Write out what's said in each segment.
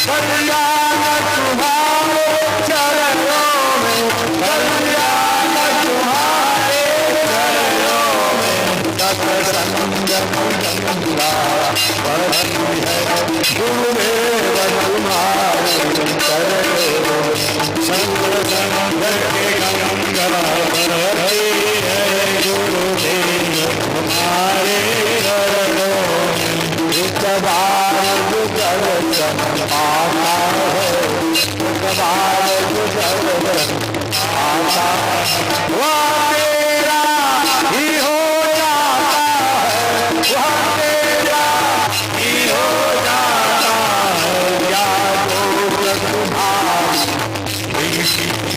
कल्याण तुम्हारे चरणों में, कल्याण तुम्हारे चरणों में, सत्संग गंगा बहती है गुरुदेव तुम्हारे चरणों में, सत्संग के गंगा बहती है गुरुदेव तुम्हारे चरणों में, एक बार दर्शन पाता है, एक बार दर्शन पाता है, वह तेरा ही हो जाता है, वह तेरा ही हो जाता है, क्या दोष तुम्हारी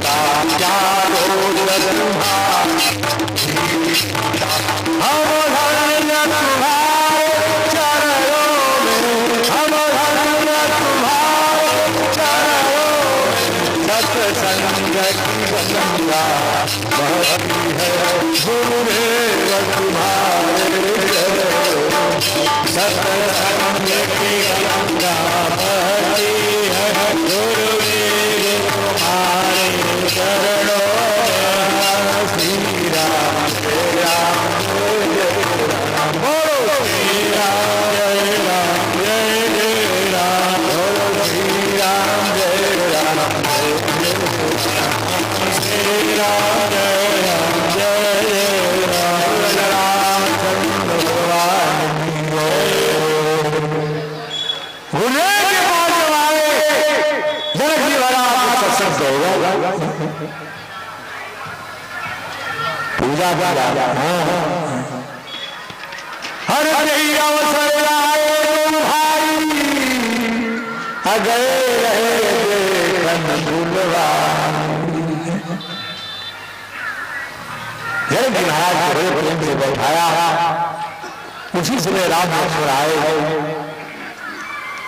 का, क्या दोष तुम्हारी, हम धन्य तुम्हारे चरणों में, हम धन्य तुम्हारे चरणों में, सत्संग की गंगा बहती है गुरुदेव तुम्हारे चरणों में, सत्संग की गंगा बहती है गुरुदेव तुम्हारे चरणों में, श्री राम जय राम जय राम, बोलो श्री राम जय राम जय जय राम, बोलो श्री राम जय राम जय जय राम, श्री राम जय राम जय जय राम, रामचंद्र भगवान की जय। गुरु के पास जब आए जनक जी महाराज सत्संग होगा, पूजा का हर कई अवसर लाए तुम भाई, अगए रहे देखन गुलवाई। जनक जी महाराज को बड़े प्रेम से बैठाया, उसी समय राम लक्ष्मण आए,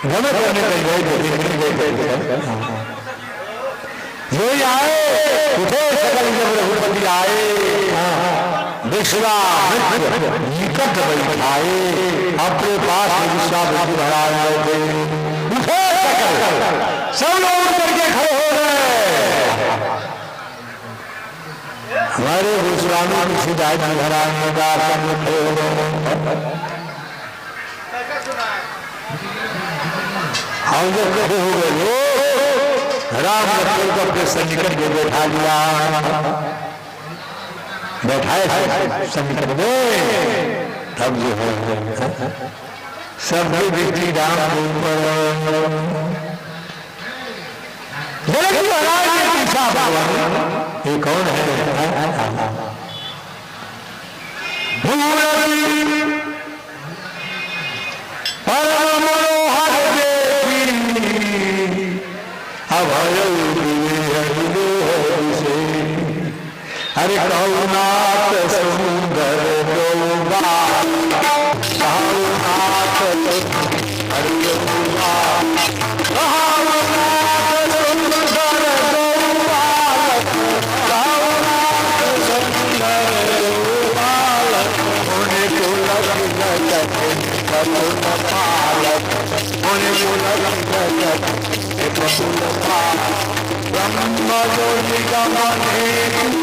गमे करने पर गए जो आए उठे सकल जब रघुपति आए, विश्वामित्र निकट बैठाए, अपने पास विश्वामित्र महाराज बैठे, उठे सकल सब लोग करके खड़े हो गए। हमारे विश्वामित्र सिद्धार्थ महाराज ने कहा खड़े हो गए, हम जब खड़े हो गए राम लक्ष्मण को अपने सन्निकट में बैठा लिया, बैठाए सन्निकट में, तब जो है सब दृष्टि राम के ऊपर। जनक जी महाराज ने पूछा, भगवान ये कौन है? परम मनोहर देवी अभय से, हरे कहुनाथ सुंदर डोबा, कहुनाथ हरि डोबा, कहुनाथ सुंदर डोबा, कहुनाथ सुंदर डोबा, मुनि कुलक करुण पालक, मुनि कुलक ब्रह्म जो निगम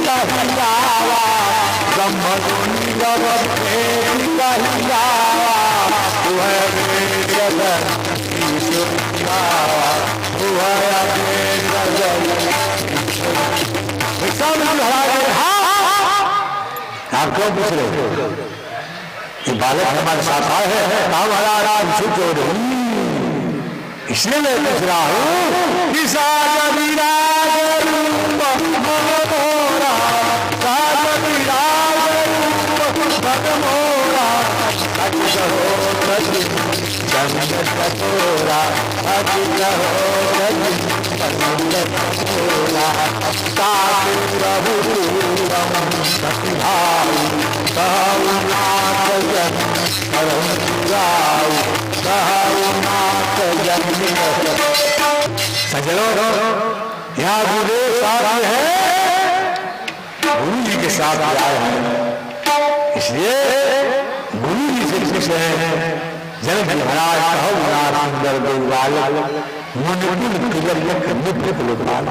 कहियावा, ब्रह्म जो निगम कहियावा, वह आप क्यों पूछ रहे हो? ये बालक हमारे साथ आए हैं, काम हमारा छुप हो रही, इसलिए मैं पूछ रहा हूँ। सजनों, यहाँ गुरुदेव साथ है, गुरु जी के साथ आए हैं, इसलिए गुरु जी से पूछ रहे हैं। जनक जी महाराज कहो सुंदर गोपाल मुनिकुल तिलक नित्य गोपाल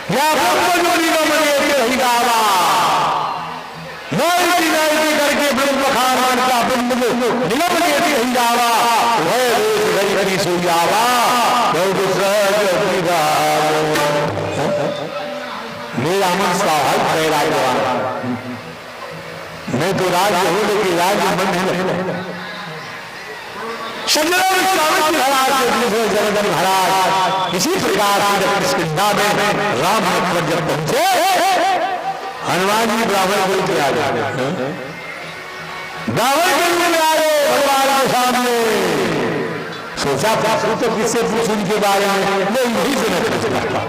या ब्रह्मजोनी न मने के गावा नई नई करके ब्रह्म खान का बिंद निगम के ही गावा वह देश गई गई सुयावा बहुत सहज विदार मेरा मन स्वाभाविक है राजवान मैं तो राज हूं लेकिन राज्य मन है जगदन महाराज इसी प्रकार किष्किंधा में राम लक्ष्मण जब पहुंचे हनुमान जी ब्राह्मण कुल के आ गए ब्राह्मण कुल में आ गए भगवान के सामने सोचा पूछू तो किससे पूछूं उनके बारे में मैं यही से न पूछ सकता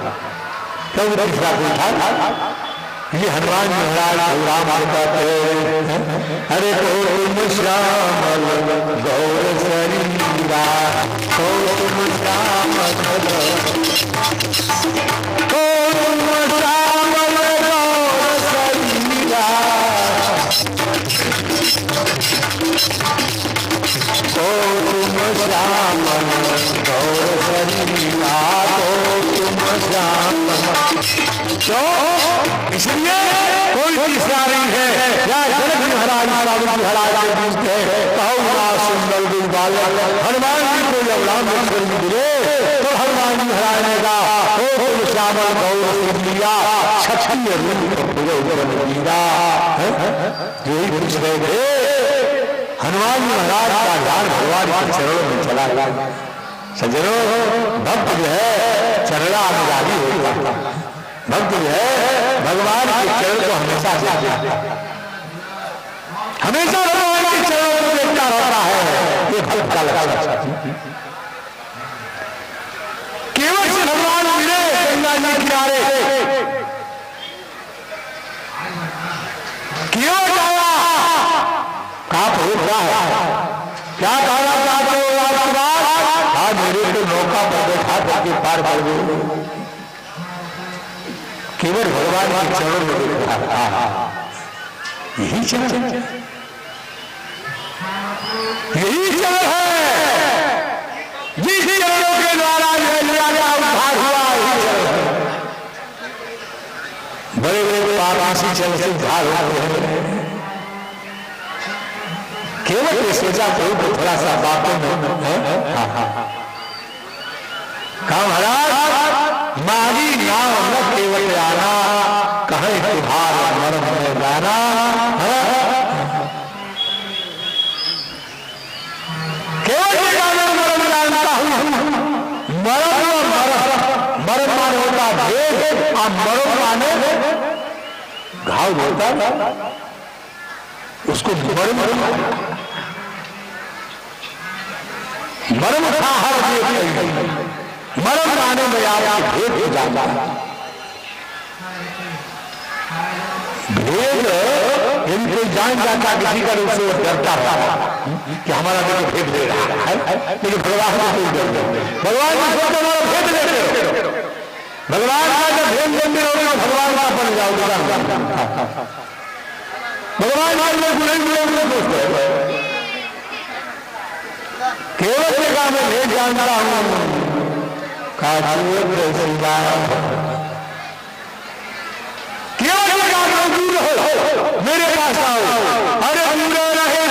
क्यों दूसरा पूछा ये हनुमान जी महाराज राम कहते अरे तुम श्यामल गौर शरीरा तुम श्यामल गौर शरीरा तुम श्यामल गौर शरीरा तुम श्यामल इसलिए कोई तीसरा नहीं है या जनक महाराज महाराज पूछते हैं सुंदर गोपाल हनुमान जी को जब राम लक्ष्मण जी मिले तो हनुमान जी महाराज ने कहा श्यामल गौर लिया क्षत्रिय यही पूछ रहे थे हनुमान जी महाराज का ध्यान भगवान के चरणों में चला गया सज्जनों भक्त जो है चरणानुरागी होता भक्त जो है भगवान के चरण को हमेशा हमेशा भगवान के चरणों को देखता रहता है ये भक्त का लक्षण केवल से भगवान मिले गंगा जी किनारे क्यों जाया कहा होता है क्या कहना चाहते हो आज मेरे को नौका पर बैठा करके पार कर दो केवल भगवान के चरणों में देखा यही चरण है जिस चरणों के द्वारा उद्धार हुआ बड़े बड़े पापासी चरण से उद्धार होते हैं केवल ये सोचा तो थोड़ा सा बातों में कहा महाराज मारी नाम न केवल आना कहे तुम्हारा मर्म में जाना केवल मर्म जानता हूं मर्म मान होता भेद और मर्म माने घाव होता उसको मर्म था हर मर्म माने में आप भेद हो जाता भेद यदि कोई जान जाता किसी का रूप से डरता था कि हमारा देखो भेद दे रहा है लेकिन भगवान का कोई डर नहीं भगवान को हमारा भेद देते हो भगवान का जब भेद देते हो तो भगवान का बन जाओ भगवान के लोग बुरे दोस्त केवल जगह में भेद जानता हूं मेरे पास आओ अरे पूरे रहे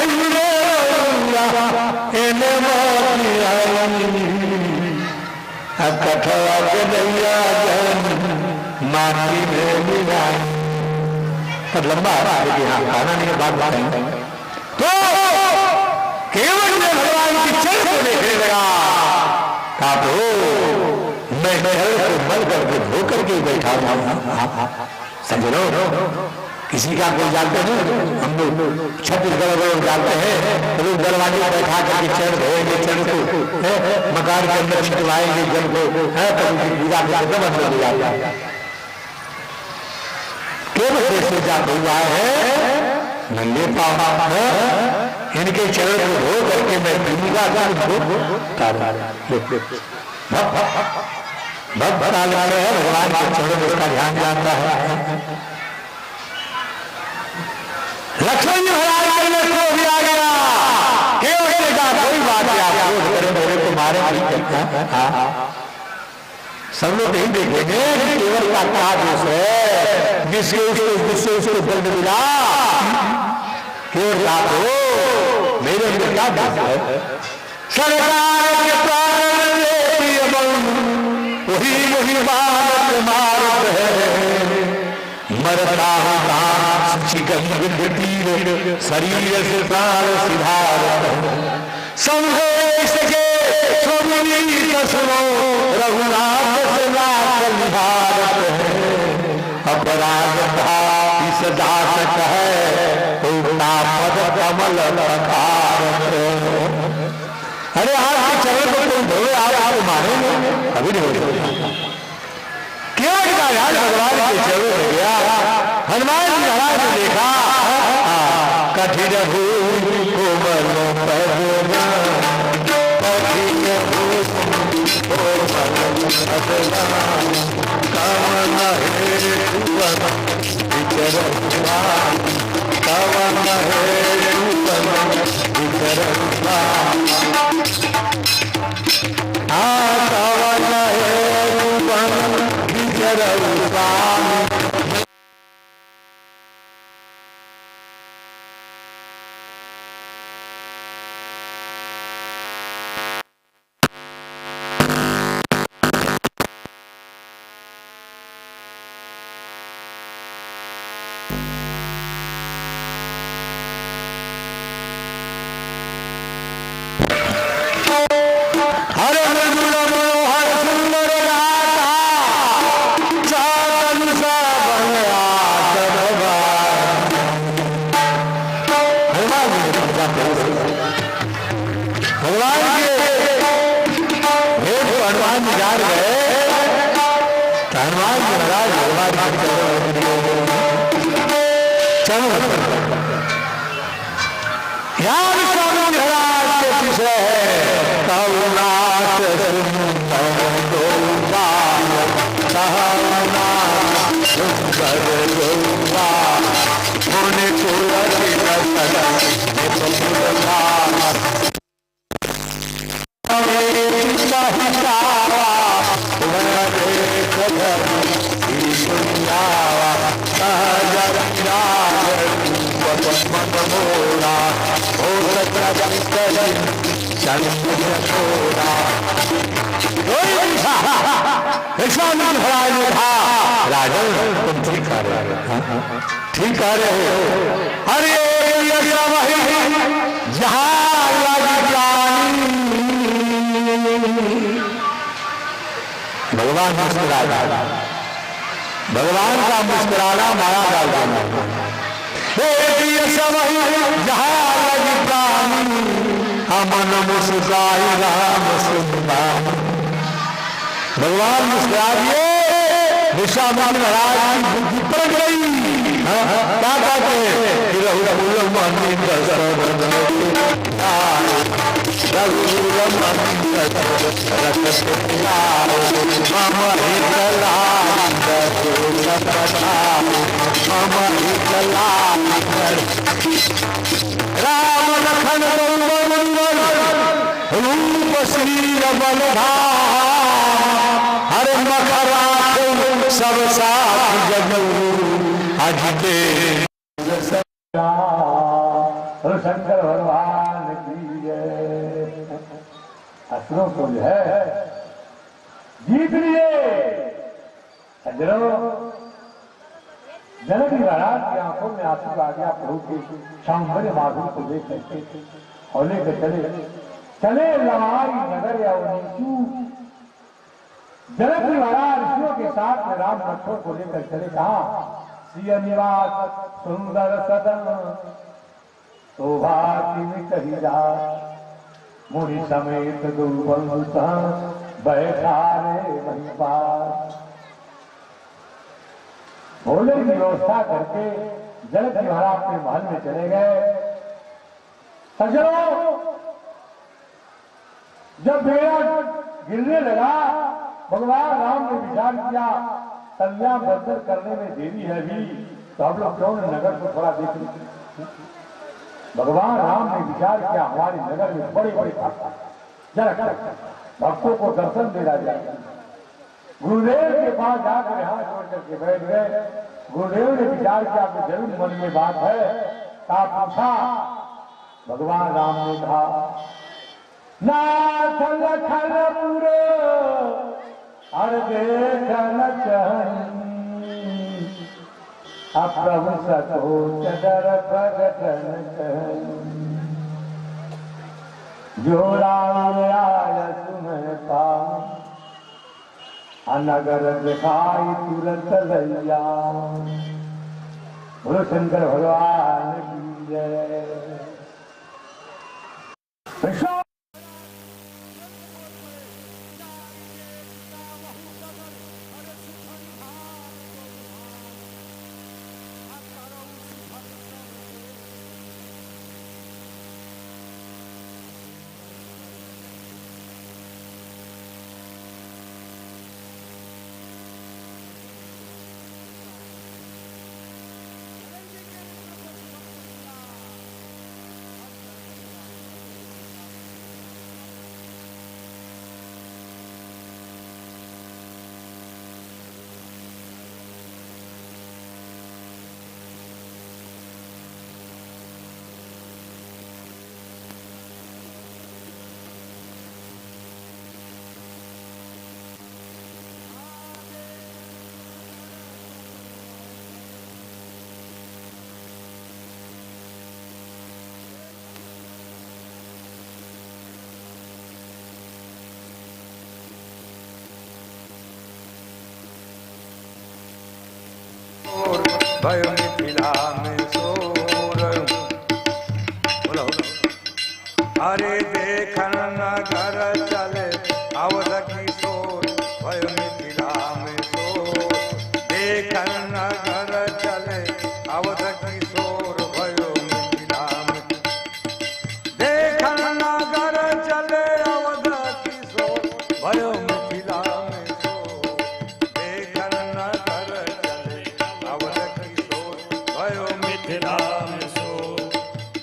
कठवा के नैया माटी में मिलाई तब लंबा लेकिन हाँ खाना नहीं बात है तो केवल में भगवान की चल को देखने लगा मैं को मल करके धो करके बैठा हूं समझो किसी का कोई जानते हैं हम लोग छत्तीसगढ़ लोग जानते हैं तो लोग दरवाजे पर बैठा करके चढ़ धोएंगे चढ़ को मकान के अंदर छिटवाएंगे जल को पूजा करके बंद हो जाता केवल से जाते हुआ है नंगे पाँव इनके चरण को धो करके मैं पीऊंगा भक्त वाले है भगवान के चरण उसका ध्यान जानता है लक्ष्मण जी महाराज को भी आ गया केवल का कोई बात बारे में नहीं कहता। सब लोग नहीं देखेंगे केवल का क्या दोष है, जिससे उसको दर्द मिला, केवल का तो मेरे अंदर क्या दोष है। सरकार के प्राण वही बात मारत है, मरता शरीर से प्राण सिधारत समझे सके रघुनाथ से भारत है, अपराध था इस दास है पद कमल लखारत। अरे आप चरण को तुम धोए आप मानेंगे अभी नहीं हो क्यों का यार भगवान के चरण में गया। हनुमान जी महाराज ने देखा कठिन भूमि कोमल पदना, कठिन भूमि कोमल पदना, कवन हे भुवन विचरता, कवन हे भुवन विचरता, कवन हे भुवन विचरता। ठीक कह रहे हो। अरे भगवान मुस्कुराया, भगवान का मुस्कुराना माया डाल देना। मन मुस्कुराई राम सुंदर, भगवान मुस्कुरा दिए। विश्वामित्र महाराज की बुद्धि पड़ गई। क्या कहते हैं राम लखन रूप श्री बलधाम, हरे मखरा सब साथ अजते शंकर भगवान की जय। असुरों को जो है जीत लिए। सज्जनों, जनक महाराज की आंखों में आंसू आ गया। प्रभु के सौंदर्य माधुर्य को देख करके और लेकर चले लवाई नगर या जनक महाराज ऋषियों के साथ में राम लक्ष्मण को लेकर चले। कहा सिय निवास सुंदर सदन, शोभा में कही जा, मुनि समेत दुर्बल बैठा रे वहीं पास। भोले की व्यवस्था करके जनक महाराज अपने महल में चले गए। सज्जनों, जब बेड़ा गिरने लगा, भगवान राम ने विचार किया संध्या बंदर करने में देरी है भी, तो हम लोग क्यों नगर को थोड़ा देख लें। भगवान राम ने विचार किया हमारे नगर में बड़े बड़े जरा भक्तों को दर्शन देना चाहिए। गुरुदेव के पास जाकर हाथ जोड़ करके बैठ गए। गुरुदेव ने विचार किया कि जरूर मन में बात है। कहा पूछा, भगवान राम ने कहा नाथ लखनपुर और देखन चहन प्रभु सतोष डर प्रगटन जो राम आय तुम्हें पाओ नगर दिखाई तुरंत लैया। बोलो शंकर भगवान की जय। भय मिथिला में शोर। बोलो अरे देखन नगर चले अवध किशोर। भय मिथिला में शोर। देखन नगर चले अवध किशोर। भय मिथिला में देखन नगर चले अवध किशोर। भय मिथिला में शोर। देखन नगर चले अवध भयो मिथिला में शोर।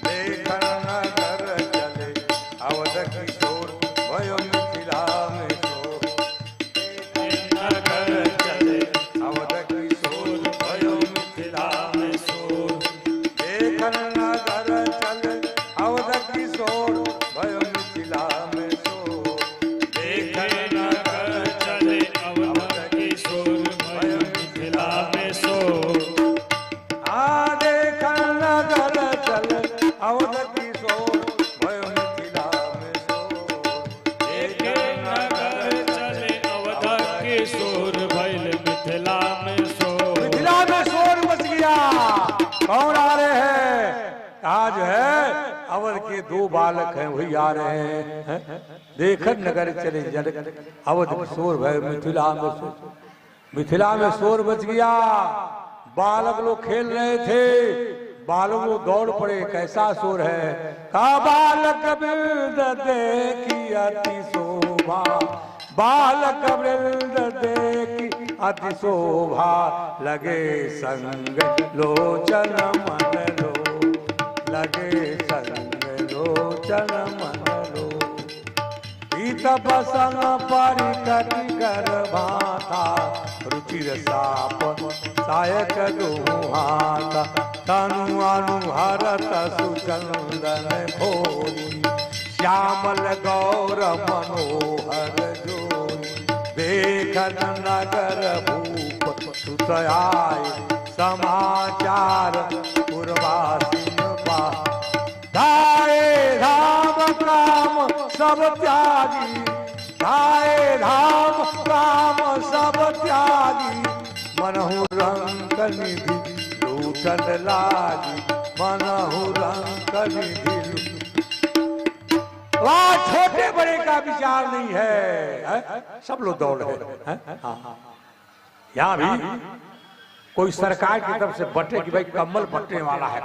देखन नगर चले अवध किशोर। भयो मिथिला में शोर। नगर चले अवध किशोर। भयो मिथिला में शोर। देखन नगर चले अवध किशोर। भयो मिथिला में शोर। देखन नगर चले अवध किशोर। भयो मिथिला में शोर। अवध किशोर भयो मिथिला में शोर। देखन नगर चले अवध किशोर। भइल मिथिला में शोर। मिथिला में शोर मच गया। कौन आ रहे हैं? आज है अवध के दो बालक हैं, वही आ रहे हैं। देखन नगर चले अवध किशोर भयो मिथिला में शोर। मिथिला में शोर मच गया। बालक लोग खेल रहे थे, बालक लोग दौड़ पड़े। कैसा शोर है? का बालक वृंद देखी अति शोभा। बालक वृंद देखी अति शोभा। लगे संग लोचन मन लो। लगे संग लोचन मन लो। पीत बसन परिकटि गर्भा था। रुचिर साप सायक दुहाता। तनु अनुहरत सुचंदन भोरी। श्यामल गौर मनोहर जोरी। देखन नगर भूप सुत आए। समाचार पुरवासिन पा। धाये धाम काम सब त्यागी। धाये धाम काम सब त्यागी। मनहु रंग निधि लूटन लागी। मनहु रंग निधि। वहाँ छोटे बड़े का विचार नहीं है, सब लोग दौड़ रहे हैं। यहाँ भी कोई सरकार की तरफ से बटे कि भाई कम्बल बटने वाला है।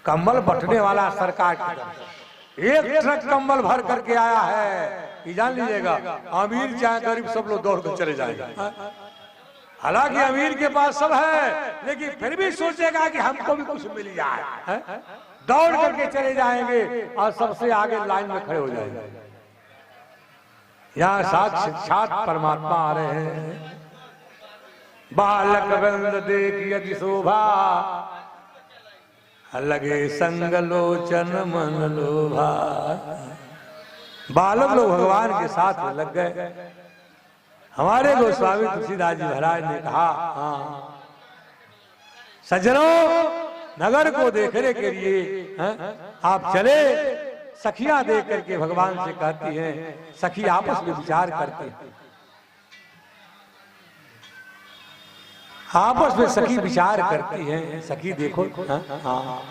कम्बल बटने वाला सरकार की तरफ से एक ट्रक कम्बल भर करके आया है। ये जान लीजिएगा, अमीर चाहे गरीब सब लोग दौड़ कर चले जाएंगे। हालांकि अमीर के पास सब है, लेकिन फिर भी सोचेगा कि हमको भी कुछ मिल जाए। दौड़ करके चले जाएंगे और सबसे आगे लाइन में खड़े हो जाएंगे। यहाँ साक्षात परमात्मा आ रहे हैं। बालक वृंद देख यदि शोभा, लगे संग लोचन मन लोभा। बालक लोग भगवान के साथ में लग गए। हमारे गोस्वामी तुलसीदास जी महाराज ने कहा, हाँ सज्जनों, नगर को देखने के लिए आप चले। सखियां देख करके भगवान से कहती हैं, सखी आपस में विचार करते हैं, आपस में सखी विचार करती हैं। सखी देखो, हाँ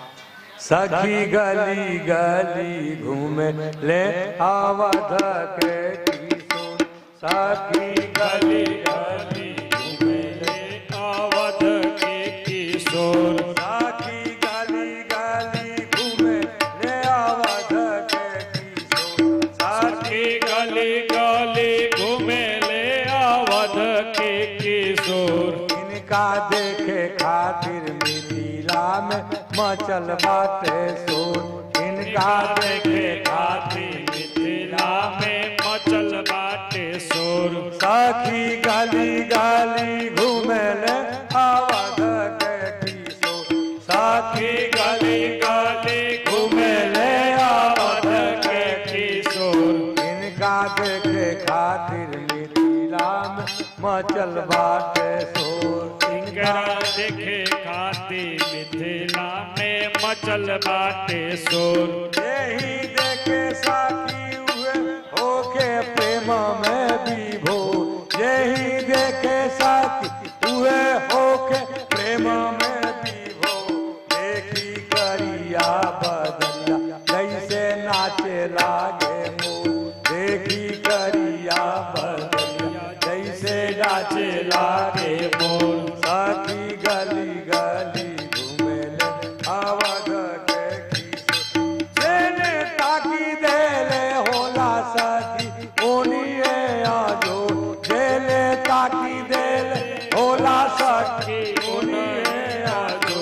सखी गली गली घूमे ले अवध के किशोर। सखी गली गली घूमे ले अवध के किशोर। सखी गली गली घूमे ले अवध के किशोर। सखी गली गली घूमे ले अवध के किशोर। इनका देखे खातिर मिथिला में मचल बाटे शोर। इनका देखे खातिर मिथिला में मचल बाटे शोर। सखी गली गली घूमे ले अवध के किशोर। सखी गली गली घूमे ले अवध के किशोर। इनका देखे खातिर मिथिला में मचल बाटे शोर। इनका देखे खातिर मिथिला में मचल बाटे शोर। यही देखे साथी हुए होके प्रेम में विभोर। यही देखे साथी हुए होके प्रेम में विभोर। देखी करिया बदलिया जैसे नाचे लागे मोर। देखी करिया बदलिया जैसे नाचे लागे मोर। सखी गली गली घूमे ले अवध के किशोर। जेने ताकी देले होला सखी ओनिए आजो। जेने ताकी देले होला सखी ओनिए आजो।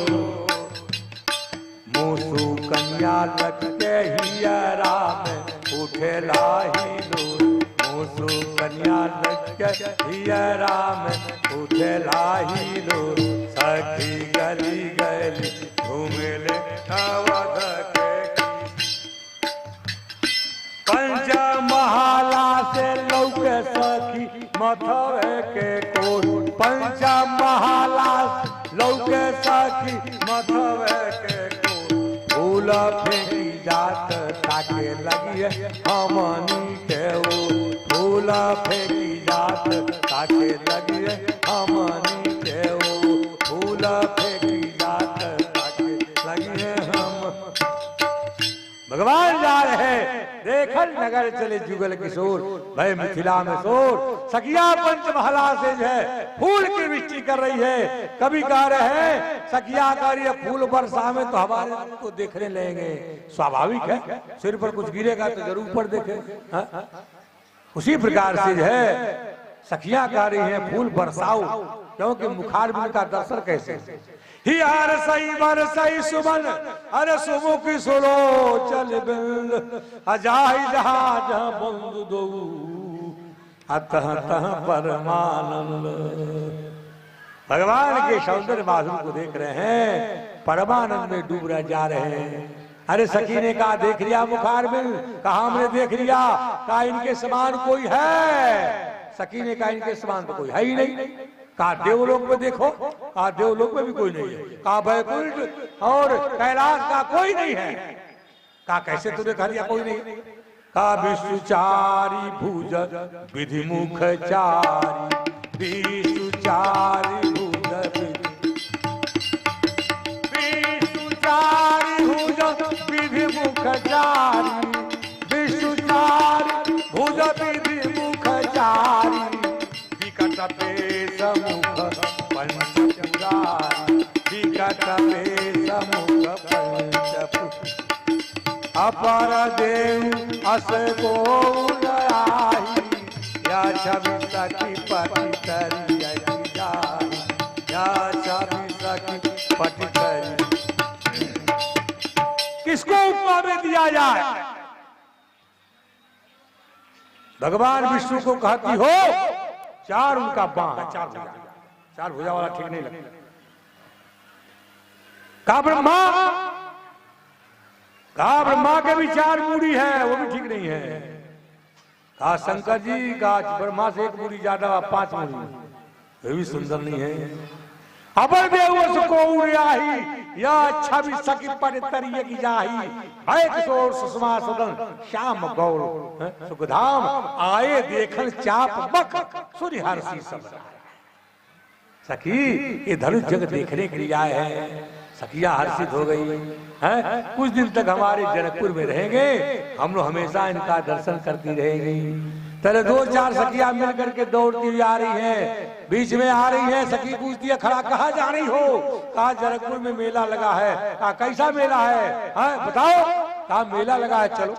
मूसू कन्या लग के हियरा में उठेला हिलोर। मूसू कन्या लग के हियरा में उठेला हिलोर। सखी गली गली घूमे ले अवध के किशोर। पंच महाला से लौके सखी मथवे के कोट। पंच महाला से लौके सखी मथवे के कोट। फूल फेंकी जात ताके लगिए हमनी के ओर। फूल फेंकी जात ताके लगिए हमनी के ओर। फूल फेंकी जात ताके लगिए हम। भगवान जा रहे देखल नगर चले जुगल किशोर। भय मिथिला में शोर। सखिया पंचमहला से जो है फूल की वृष्टि कर रही है। कभी कह रहे हैं सखिया कह रही है फूल बरसा में तो हमारे को देखने लगेंगे। स्वाभाविक है, सिर पर कुछ गिरेगा तो जरूर पर देखे। उसी प्रकार से जो है सखियां कह रही हैं फूल बरसाओ, क्योंकि मुखारबिंद का दर्शन कैसे। ही हर सही बर सही सुमन अरे सुमुख सुलो चल बिंद। अजाहि जहां जहां बंधु दो अतः तह परमानंद। भगवान के सौंदर्य माधुर्य को देख रहे हैं, परमानंद में डूब रह जा रहे हैं। अरे सखी ने कहा देख लिया मुखारबिंद? कहा हमने देख लिया। कहा इनके समान कोई है? सखी ने कहा इनके समान तो कोई है ही नहीं। कहा देवलोक में देखो? कहा देवलोक में भी कोई नहीं है। कहा वैकुंठ और कैलाश का कोई नहीं है। कहा कैसे तूने कह दिया कोई नहीं? कहा विष्णुचारी भुज विधि मुख चारी। विष्णुचारी भुज विष्णुचारी भुज विधि मुख चारी। विष्णुचारी भुज विधि मुख चारी। विकट पेश मुख पंचपुरारी। विकट पेश मुख पंचपुरारी। अपर देव अस को आई। या छवि सखी पति तरी जाई। या छवि सखी पति तरी। किसको उपमा में दिया जाए? भगवान विष्णु को कहती हो, चार उनका बाण, चार भुजा वाला ठीक नहीं लगता। कहा ब्रह्मा के भी चार मूड़ी है, वो भी ठीक नहीं है। कहा शंकर जी का ब्रह्मा से एक मूड़ी ज्यादा, 5 मूड़ी, ये भी सुंदर नहीं है। अबर देव को उड़ाही या अच्छा भी सकी पर तरिए की जाही, है किशोर सुषमा सदन श्याम गौर सुखधाम, आए देखन चाप बक सूर्य हर्षी सब। सखी ये धनुष जग देखने के लिए आए हैं। सखिया हर्षित हो गई है। कुछ दिन तक हमारे जनकपुर में रहेंगे, हम लोग हमेशा इनका दर्शन करती रहेंगी। पहले 2-4 सखिया मिल करके दौड़ती हुई आ रही है, बीच में आ रही है। सखी पूछती है खड़ा कहाँ जा रही हो? कहा जनकपुर में मेला लगा है। कहा कैसा मेला है? बताओ। कहा मेला लगा है, चलो।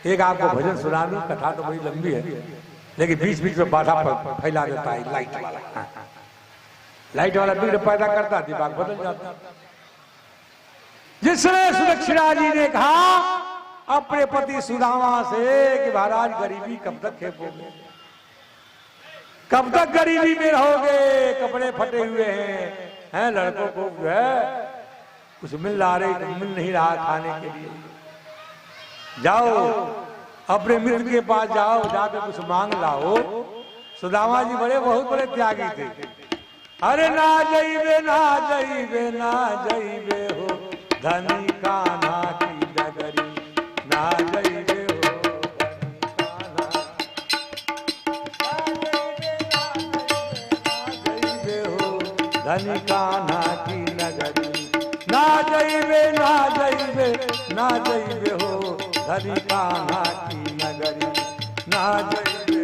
एक आपको भजन सुना दूं, कथा तो बड़ी लंबी है, लेकिन बीच बीच में बाधा फैला देता है लाइट वाला भीड़ पैदा करता, दिमाग बदल जाता। जिसने सुदक्षिणा जी ने कहा अपने पति सुदामा से कि महाराज गरीबी कब तक खेपोगे, कब तक गरीबी में रहोगे, कपड़े फटे हुए हैं, लड़कों को जो है कुछ मिल नहीं रहा खाने के लिए, जाओ अपने मित्र के पास जाओ, जाकर कुछ मांग लाओ। सुदामा जी बहुत बड़े त्यागी थे। अरे ना जाइबे ना जाइबे ना जाइबे हो धनी कान्हा की डगरी, ना जाइबे हो धनी कान्हा की नगरी, ना जाइबे ना जाइबे ना जाइबे हो धनी कान्हा की नगरी, ना जाइबे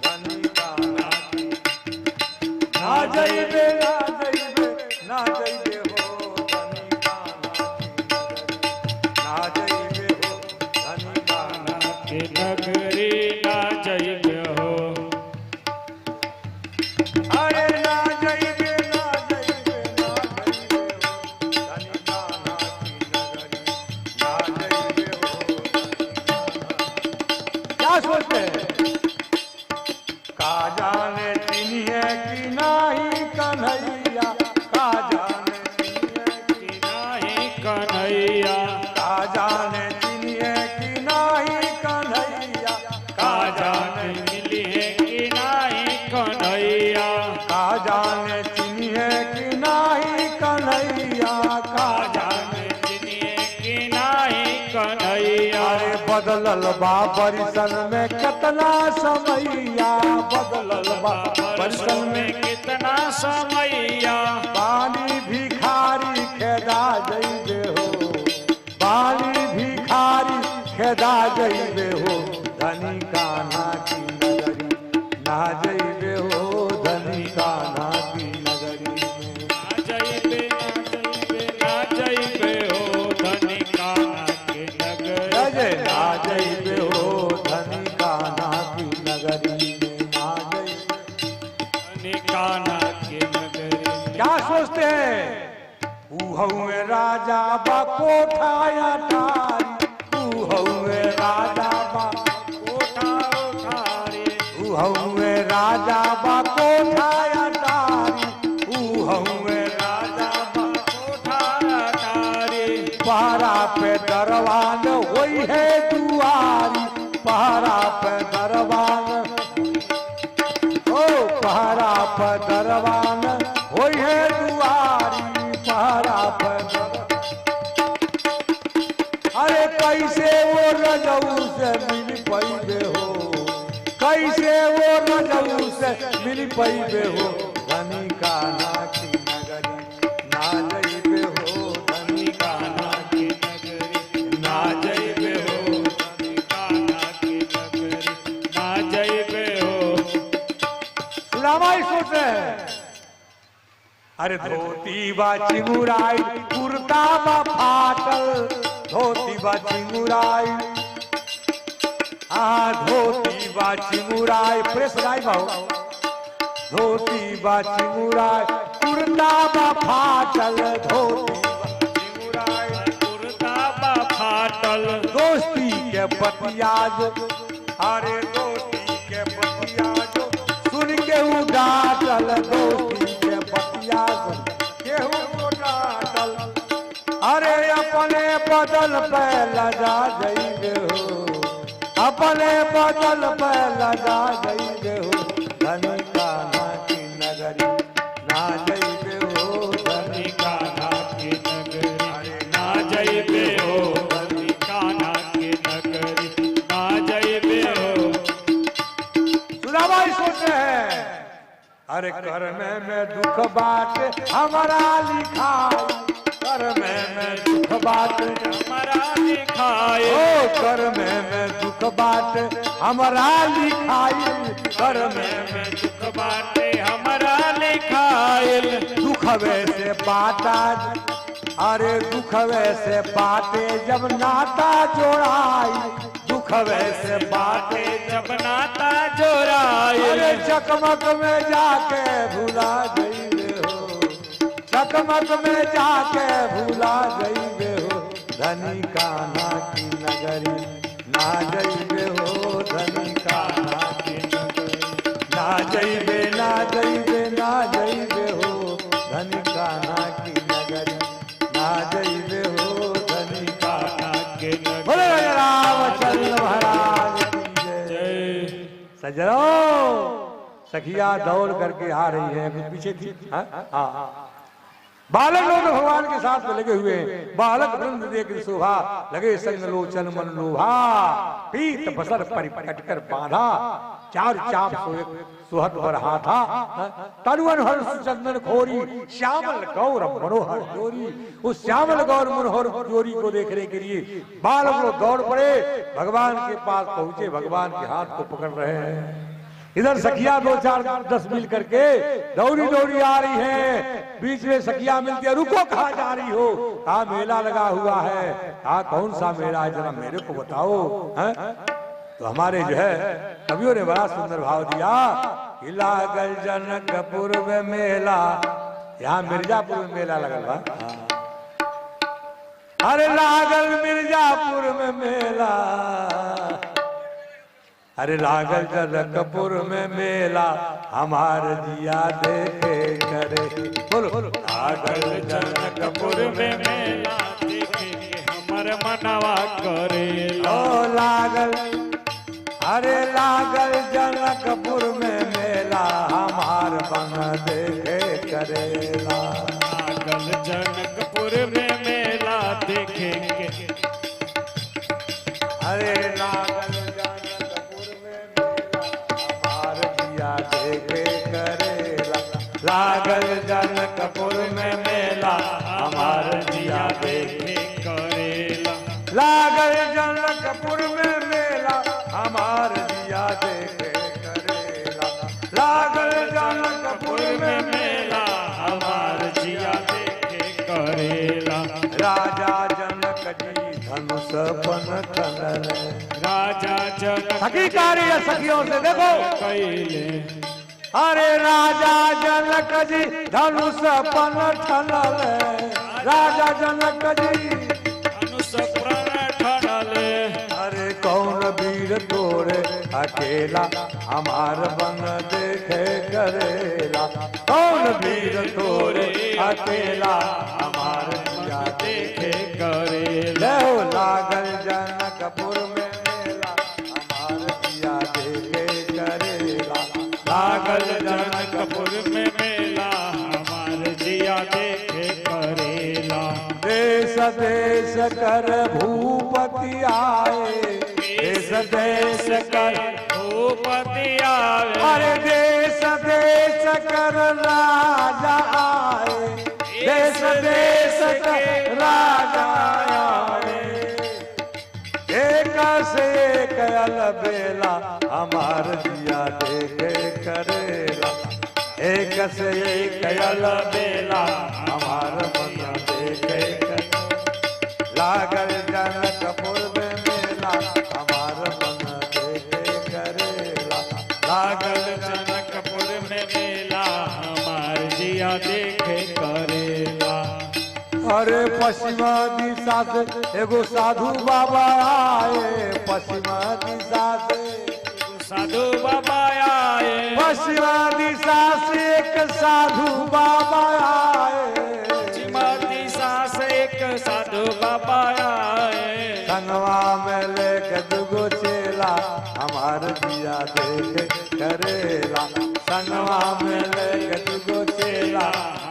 धनी कान्हा की, ना जाइबे ना जाइबे ना जाइबे हो धनी कान्हा की नगरी, ना जाइबे हो धनी कान्हा की नगरी, ना जाइबे हो। अरे ना जाइबे ना जाइबे ना जाइबे हो धनी कान्हा की नगरी, ना जाइबे हो। क्या सोचते हैं? का जाने चिन्हिए कि नाही कन्हैया, का जाने चिन्हिए कि नाही कन्हैया, का जाने चिन्हिए कि नाही कन्हैया, का जाने मिलिए कि नाही कन्हैया, का जाने चिन्हिए कि नाही कन्हैया, का जाने चिन्हिए कि नाही कन्हैया। अरे बदलल बा बरिसन में कितना समैया, बदलल बा बरिसन में कितना समैया, बाली भिखारी खेदा जइबे हो, बाली भिखारी खेदा जइबे हो धनी कान्हा की नगरी, ना जइबे हो धनी कान्हा की नगरी में, ना जइबे ना जइबे हो धनी कान्हा की नगरी, ना जइबे हो धनी कान्हा की नगरी में, ना जइबे धनी कान्हा की नगरी। क्या सोचते हैं? हउए राजा बा कोठाया ठारी, हउए राजा बा कोठा ठारी, हउए राजा बा कोठाया ठारी, हउए राजा बा कोठाया ठारी। पहरा पे दरवान वही है दुआरी, पहरा पे दरवान, ओ पहरा पे दरवान वही है दुआरी, पहरा पे। अरे कैसे वो रजऊ से मिल पैबे हो, कैसे वो रजऊ से मिल पैबे हो धनी कान्हा की नगरी, ना जइबे हो धनी कान्हा की नगरी, ना जइबे हो धनी अरे धोती बा चिंगुराई कुर्ता बा फाटल, धोती बा चिंगुराई धोती बा चिंगुराई प्रेस राई भाव, धोती बा चिंगुराई कुर्ता बा फाटल, धोती बा चिंगुराई कुर्ता बा फाटल, दोस्ती के पतिया जो, अरे दोस्ती के पतिया जो सुन के उडाटल, दोस्ती के पतिया सुन के उडाटल, अरे अपने बदल पे लगा जइबे हो, अपने बदल पे लगा जइबे हो, धनी कान्हा की नगरी ना जइबे हो, धनी कान्हा की नगरी ना जइबे हो, धनी कान्हा की नगरी ना जइबे हो। सुदामा सोचते हैं अरे कर में दुख बात हमारा लिखाई, कर में दुख बात हमारा लिखाए, ओ कर में दुख बात हमारा लिखाई, कर में दुख बाटे हमारा लिखाइल, दुख वैसे बाटा, अरे दुख वैसे बाटे जब नाता जोड़ाई, दुख वैसे बाटे जब नाता जोड़ाए, अरे चकमक में जाके भुला जइबे हो, चकमक में जाके भुला जइबे हो, धनी कान्हा की नगरी ना जइबे हो, धनी कान्हा की नगरी ना जइबे ना जइबे ना जइबे हो, धनी कान्हा की नगरी ना जइबे हो, धनी कान्हा के नगरी। बोले रामचंद्र महाराज की जय। जय। सज्जनों सखिया दौड़ करके आ रही है, कुछ पीछे थी। हाँ बालक लोग भगवान के साथ में लगे हुए हैं, बालक वृंद देख शोभा लगे संग लोचन मन लोभा, पीत बसर परिपट कर बांधा, चार चाप सुहत पर हाथा, तरुवन हर्ष चंदन खोरी, श्यामल गौर मनोहर जोरी। उस श्यामल गौर मनोहर जोरी को देखने के लिए बालक लोग दौड़ पड़े, भगवान के पास पहुंचे, भगवान के हाथ को पकड़ रहे हैं। इधर सखिया 2-4-10 मिल करके दौड़ी दौड़ी आ रही है, बीच में सखिया मिलती है, रुको कहाँ जा रही हो, कहा मेला लगा हुआ है, कहा कौन सा मेला है जरा मेरे को बताओ। है तो हमारे जो है कवियों ने बड़ा सुंदर भाव दिया कि लागल जनकपुर में मेला, यहाँ मिर्जापुर में मेला लगल बा, अरे लागल मिर्जापुर में मेला, अरे लागल जनकपुर में मेला, हमार जिया देखे करे, बोलो लागल जनकपुर में मेला, देखे हमर मनवा करेला, ओ लागल, अरे लागल जनकपुर में मेला, हमार बन देखे करेला, लागल जनकपुर में मेला देखेंगे, अरे लागल जनकपुर में मेला, हमार जिया देखे करेला, लागल जनकपुर में मेला, हमार जिया देखे करेला, लागल जनकपुर में मेला, हमार जिया देखे करेला, लागल जनकपुर में मेला, हमार जिया देखे करेला, राजा जनक जी धनुष पन खनन, राजा जनक सखी कार्य है, सखियों से देखो, कैले, अरे राजा जनक जी धनुष पन ठनल, राजा जनक जी अनुस प्रण ठनले, अरे कौन वीर तोरे अकेला, हमार बन देखे करेला, कौन वीर तोरे अकेला, हमार जिया देखे करेला, लो लागल जनकपुर में मेला, हमार जिया देखे करेला, लागल जनकपुर में मेला, हमार जिया देखे करेला, देश देश कर भूपति आए, देश देश कर भूपति आवे, अरे देश देश कर राजा आए, देश देश कर राजा आए, एक से एक अलबेला, हमार जिया देखे करेला, एक से एक अलबेला हमार मन देखे लागल जनकपुर में मेला हमार मन देखे करेला लागल जनकपुर में मेला हमार जिया देखे करेला। अरे पश्चिमा दिशा से एगो साधु बाबा आए पश्चिमा दिशा से साधु बाबा आए पश्चिमा दिशा से एक साधु बाबा आए पश्चिमा दिशा से एक साधु बाबा आए संगवा में लेके दुगो चेला हमार दिया देखे करेला संगवा में लेके दुगो चेला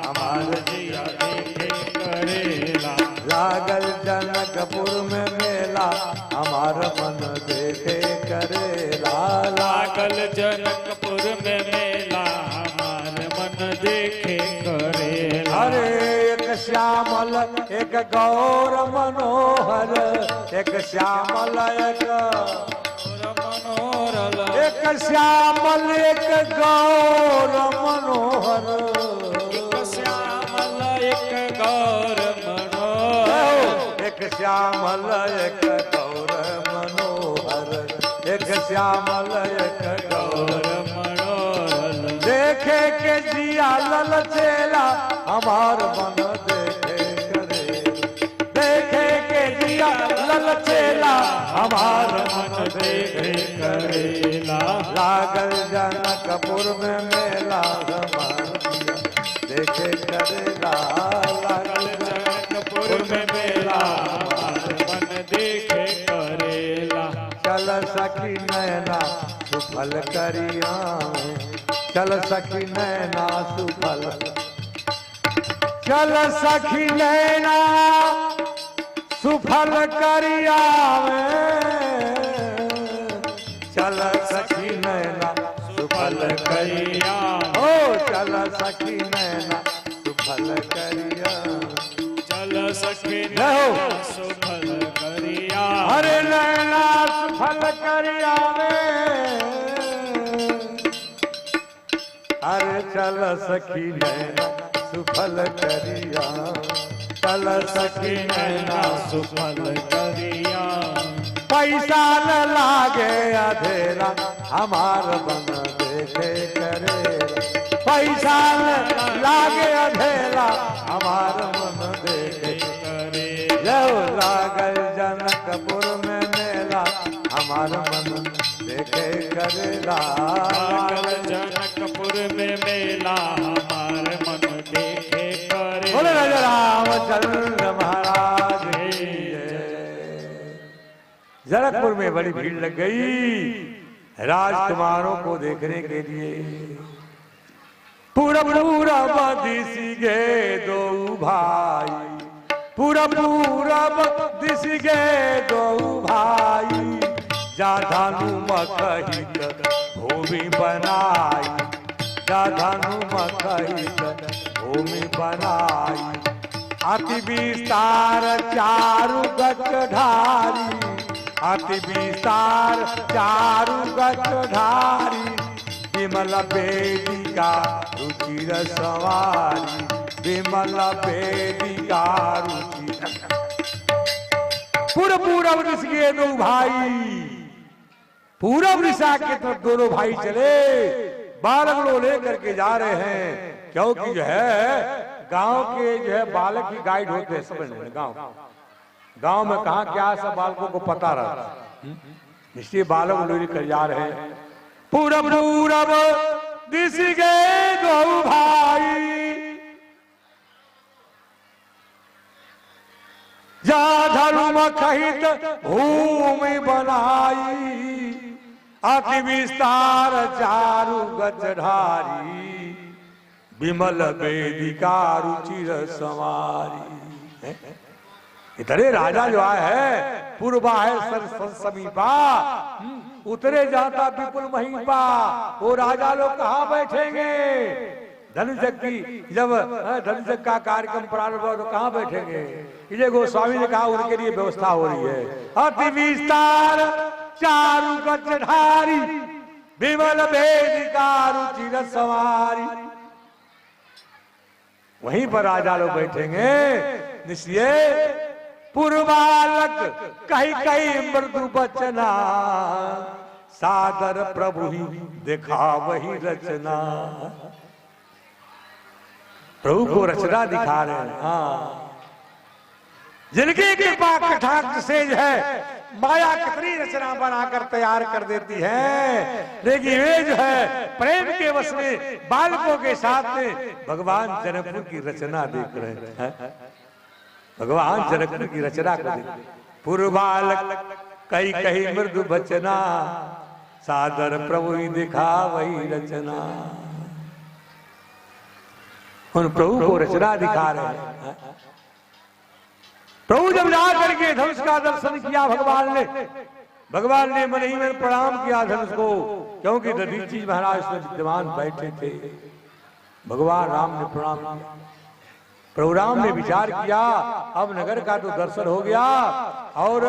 हमार जिया देखे करेला। लागल जनकपुर में मेला हमार मन देखे करेला लागल जनकपुर में मेला हमार मन देखे करेला। अरे एक श्यामल एक गौर मनोहर एक श्यामल एक मनोरल एक श्यामल एक गौर मनोहर एक श्यामल एक गौर मनोहर एक श्यामल एक गौर मनोहर एक श्यामल एक गौर गौर मनोरल देखे के जिया ललचेला हमार मन देखे करे देखे के जिया ललचेला हमार मन देखे करेला। लागल जनकपुर में मेला हमार जिया देखे करेला लागल जनकपुर में मेला हमार मन देखे करेला। चल सखी नैना सुफल करिया चल सखी नैना सुफल चल सखी नैना सुफल करिया चल सखी नैना सुफल करिया ओ चल सखी नैना सुफल करिया चल सखी रहो। सुफल करिया अरे नैना सुफल करिया अरे चल सखी नैना सुफल करिया चल सखी नैना सुफल करिया। पैसा न लागे अधेरा हमार मन देखे करे पैसा न लागे अधेरा हमार मन देखे करे जब लागल जनकपुर में मेला हमार मन देखे करेला लागल जनकपुर में मेला हमार मन देखे करे। बोले राजा रामचंद्र महाराज की जय। जनकपुर में बड़ी भीड़ लग गई राजकुमारों को देखने के लिए पूरा पूरा दिस गए दो भाई पूरा पूरा दिस गए दो भाई जा धानु मकहित भूमि बनाई जा धानु मकहित भूमि बनाई अति विस्तार चारु गच ढारी अति विस्तार चारु गच ढारी विमल वेदिका रुचिर सवारी विमल वेदिका रुचिर पूरब ऋषि के दो भाई पूरब दिशा के तरफ दोनों भाई चले बालक लोग लेकर के जा रहे हैं क्योंकि जो है गांव के जो है बालक ही गाइड होते हैं समझ लें गांव में कहा क्या सब बालकों को पता रहता इसलिए बालक लोग लेकर जा रहे हैं पूरब दिश गए दो भाई जा धर्म कहित भूमि बनाई अति विस्तार चारु गच ढारी विमल वेदिका रुचिर सवारी इतने राजा जो आए है पूर्वा है सर समीपा उतरे जाता विपुल महीपा वो राजा लोग कहाँ बैठेंगे धनुषक की जब धनुषक का कार्यक्रम प्रारंभ हो तो कहाँ बैठेंगे इसलिए गोस्वामी ने कहा उनके लिए व्यवस्था हो रही है अति विस्तार चारु गच ढारी विमल वेदिका रुचिर सवारी वहीं पर राजा लोग बैठेंगे। निश्चय पूर्वालक कही कही मृदु बचना, सादर प्रभु ही देखा वही रचना। प्रभु को रचना दिखा रहे हैं। हाँ, जिनकी कृपा कटाक्ष से है, माया कितनी रचना बनाकर तैयार कर देती है, लेकिन वे जो है प्रेम के वश में बालकों के साथ में भगवान जनकपुर की रचना देख रहे हैं। भगवान जनकपुर की रचना को देख, पूर्वालक कई कही मृदु बचना, सादर प्रभु ही दिखा वही रचना। उन प्रभु को रचना दिखा रहे हैं। प्रभु जब जा करके धनुष का दर्शन किया भगवान ने मन ही में प्रणाम किया धनुष को, क्योंकि दधीचि महाराज उसमें विद्यमान बैठे थे। भगवान राम ने प्रणाम किया। प्रभु राम ने विचार किया, अब नगर का तो दर्शन हो गया और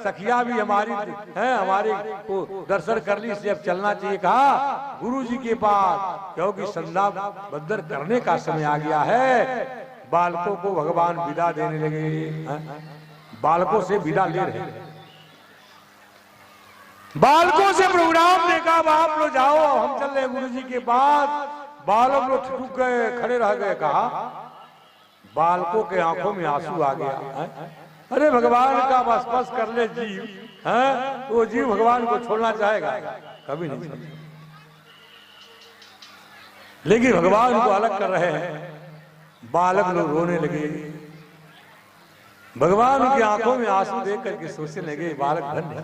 सखिया भी हमारी हैं, हमारे को दर्शन कर ली, इसलिए अब चलना चाहिए। कहा गुरु जी के पास, क्योंकि संध्या बंदर करने का समय आ गया है। बालकों को भगवान विदा देने लगे। बालकों से विदा ले रहे हैं। बालकों से प्रभु राम ने कहा आप लोग जाओ, हम चल रहे गुरु जी के पास। बालक लोग ठुक गए, खड़े रह गए। कहा बालकों के आंखों में आंसू आ गया। अरे भगवान का स्पर्श कर ले जीव, है वो जीव भगवान को छोड़ना चाहेगा? कभी नहीं छोड़ेगा। लेकिन भगवान को अलग कर रहे हैं। बालक लोग रोने लगे। भगवान की आंखों में आंसू देख करके सोचने लगे बालक धन्य है,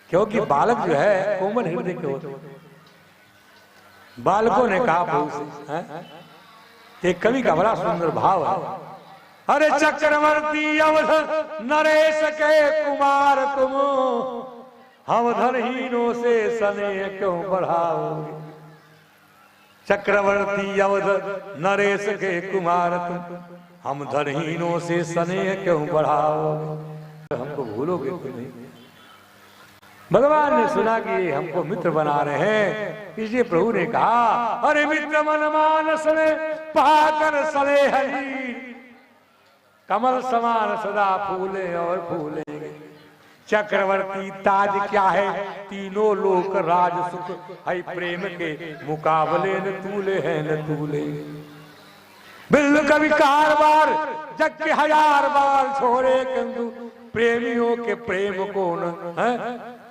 क्योंकि बालक जो है कोमल हृदय के होते। बालकों ने कहा प्रभु से, एक कवि का बड़ा सुंदर भाव है। अरे चक्रवर्ती अवध नरेश के कुमार तुम, हम धनहीनों से स्नेह क्यों बढ़ाओगे। चक्रवर्ती अवध नरेश के कुमार तुम, हम धनहीनों से स्नेह क्यों बढ़ाओगे। हमको भूलोगे तो नहीं। भगवान ने सुना कि हमको मित्र बना रहे हैं, इसलिए प्रभु ने कहा अरे मित्र मन मानस में पाकर सले हरी, कमल समान सदा फूले और फूलेंगे। चक्रवर्ती ताज क्या है, तीनों लोक राज सुख, है प्रेम के मुकाबले न तूले है न तूले। बिल्ल कभी कारबार जग के 1000 बार छोड़े कंदू, प्रेमियों के प्रेम को न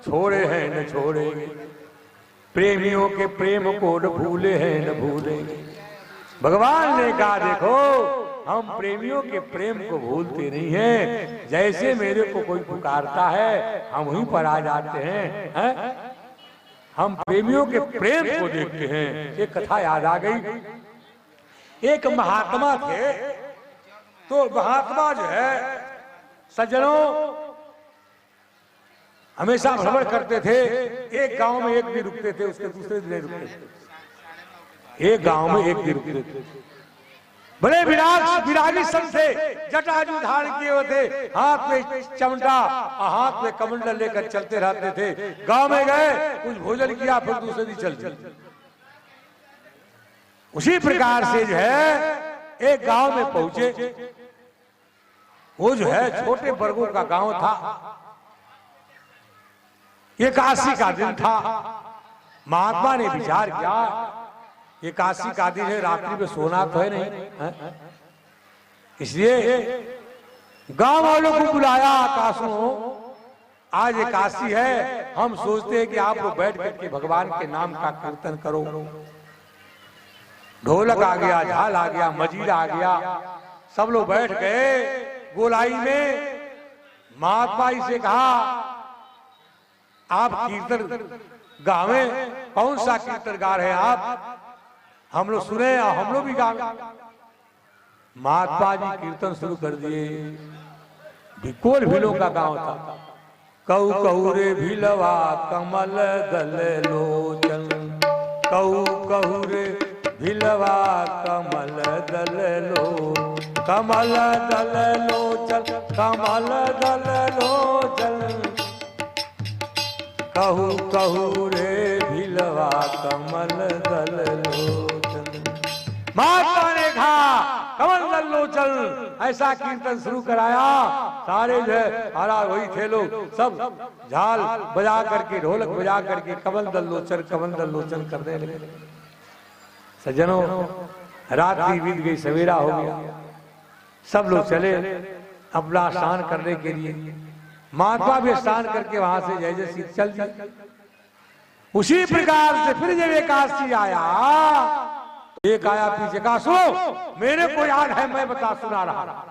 छोड़े हैं न छोड़ेंगे। प्रेमियों के प्रेम को न भूले हैं न भूलेंगे। भगवान ने कहा देखो हम प्रेमियों के प्रेम को भूलते नहीं हैं। जैसे मेरे को कोई पुकारता है हम वहीं पर आ जाते हैं, हम प्रेमियों के प्रेम को देखते हैं। एक कथा याद आ गई। एक महात्मा थे, तो महात्मा जो है सज्जनों हमेशा भ्रमण करते थे। एक गांव में एक दिन रुकते थे, उसके दूसरे दिन रुकते थे। एक गांव में एक दिन रुकते थे। बड़े विरागी संत थे, जटाजू धारण किए हुए थे, हाथ में चमटा और हाथ में कमंडल लेकर चलते रहते थे। गांव में गए, कुछ भोजन किया, फिर दूसरे दिन चल दिए। उसी प्रकार से जो है एक गांव में पहुंचे। वो जो है छोटे वर्गों का गांव था। एकादशी का दिन था। महात्मा ने विचार किया एकादशी का दिन है, रात्रि में सोना तो है नहीं, इसलिए गांव वालों को बुलाया। आकाशों आज एकादशी है, हम सोचते हैं कि आप लोग बैठ करके भगवान के नाम का कीर्तन करो। ढोलक आ गया, झाल आ गया, मजीरा आ गया, सब लोग बैठ गए गोलाई में। महात्मा जी से कहा आप कीर्तन गावे, कौन सा कीर्तन गा रहे हैं आप, हम लोग सुने और हम लोग भी गावे। महात्मा जी कीर्तन शुरू कर दिए। भिकोल भीलों का गांव था। कहू कहू रे भीलवा कमल दल लोचन, कहू कहू रे भीलवा कमल दल लो, कमल दल लोचन, कमल दल लोचन, कहू कहू रे भीलवा कमल दल लोचन। महात्मा ने कहा कमल दल लोचन, ऐसा कीर्तन शुरू कराया। सारे जो है हरा वही थे लोग सब झाल बजा करके ढोलक बजा करके कमल दल लोचन करने लगे। सज्जनों, रात्रि बीत गई, सवेरा हो गया, सब लोग चले अपना स्नान करने के लिए। महात्मा भी स्नान करके वहां से जय जय सीत चल दिए। उसी प्रकार से फिर जब एकादशी आया, एक आया पीछे का, सुनो मेरे को याद है, मैं बता सुना रहा।